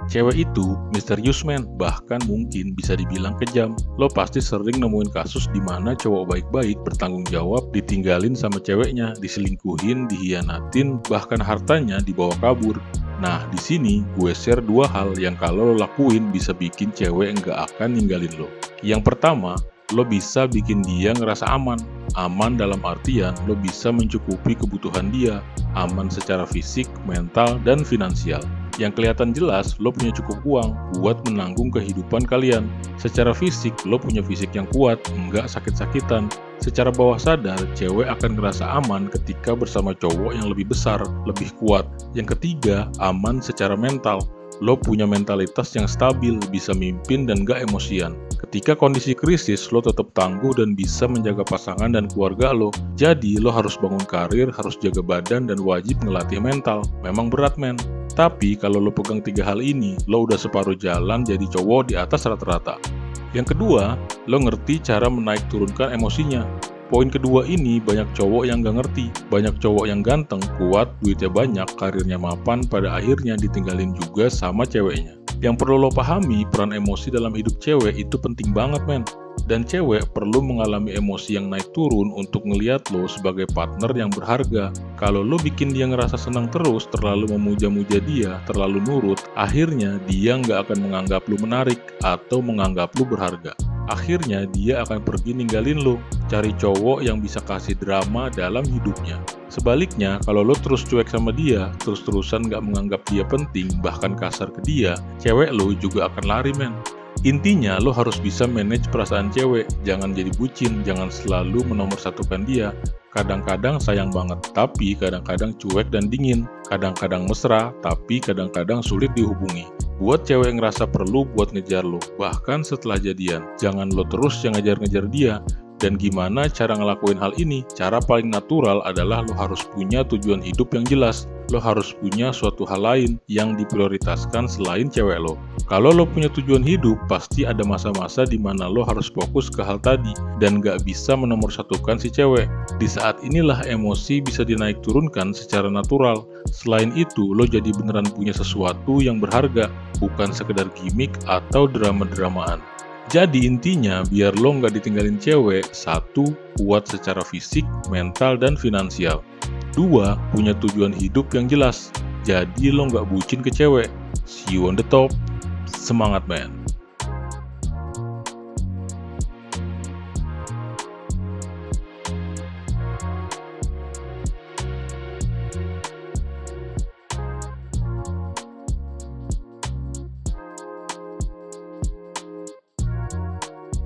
Cewek itu misterius men, bahkan mungkin bisa dibilang kejam. Lo pasti sering nemuin kasus di mana cowok baik-baik bertanggung jawab ditinggalin sama ceweknya, diselingkuhin, dihianatin, bahkan hartanya dibawa kabur. Nah, di sini gue share dua hal yang kalau lo lakuin bisa bikin cewek nggak akan ninggalin lo. Yang pertama, lo bisa bikin dia ngerasa aman. Aman dalam artian lo bisa mencukupi kebutuhan dia, aman secara fisik, mental, dan finansial. Yang kelihatan jelas, lo punya cukup uang buat menanggung kehidupan kalian. Secara fisik, lo punya fisik yang kuat, nggak sakit-sakitan. Secara bawah sadar, cewek akan ngerasa aman ketika bersama cowok yang lebih besar, lebih kuat. Yang ketiga, aman secara mental. Lo punya mentalitas yang stabil, bisa mimpin dan gak emosian. Ketika kondisi krisis, lo tetap tangguh dan bisa menjaga pasangan dan keluarga lo. Jadi, lo harus bangun karir, harus jaga badan, dan wajib ngelatih mental. Memang berat, men. Tapi, kalau lo pegang tiga hal ini, lo udah separuh jalan jadi cowok di atas rata-rata. Yang kedua, lo ngerti cara menaik turunkan emosinya. Poin kedua ini banyak cowok yang gak ngerti. Banyak cowok yang ganteng, kuat, duitnya banyak, karirnya mapan, pada akhirnya ditinggalin juga sama ceweknya. Yang perlu lo pahami, peran emosi dalam hidup cewek itu penting banget, men. Dan cewek perlu mengalami emosi yang naik turun untuk ngeliat lo sebagai partner yang berharga. Kalau lo bikin dia ngerasa senang terus, terlalu memuja-muja dia, terlalu nurut, akhirnya dia nggak akan menganggap lo menarik atau menganggap lo berharga. Akhirnya dia akan pergi ninggalin lo, cari cowok yang bisa kasih drama dalam hidupnya. Sebaliknya, kalau lo terus cuek sama dia, terus-terusan gak menganggap dia penting, bahkan kasar ke dia, cewek lo juga akan lari, men. Intinya, lo harus bisa manage perasaan cewek, jangan jadi bucin, jangan selalu menomorsatukan dia. Kadang-kadang sayang banget, tapi kadang-kadang cuek dan dingin. Kadang-kadang mesra, tapi kadang-kadang sulit dihubungi. Buat cewek yang ngerasa perlu buat ngejar lo, bahkan setelah jadian. Jangan lo terus yang ngejar-ngejar dia. Dan gimana cara ngelakuin hal ini? Cara paling natural adalah lo harus punya tujuan hidup yang jelas. Lo harus punya suatu hal lain yang diprioritaskan selain cewek lo. Kalau lo punya tujuan hidup, pasti ada masa-masa di mana lo harus fokus ke hal tadi dan gak bisa menomorsatukan si cewek. Di saat inilah emosi bisa dinaik turunkan secara natural. Selain itu, lo jadi beneran punya sesuatu yang berharga, bukan sekedar gimmick atau drama-dramaan. Jadi intinya, biar lo nggak ditinggalin cewek, 1. Kuat secara fisik, mental, dan finansial. 2. Punya tujuan hidup yang jelas. Jadi lo nggak bucin ke cewek. See you on the top. Semangat, man.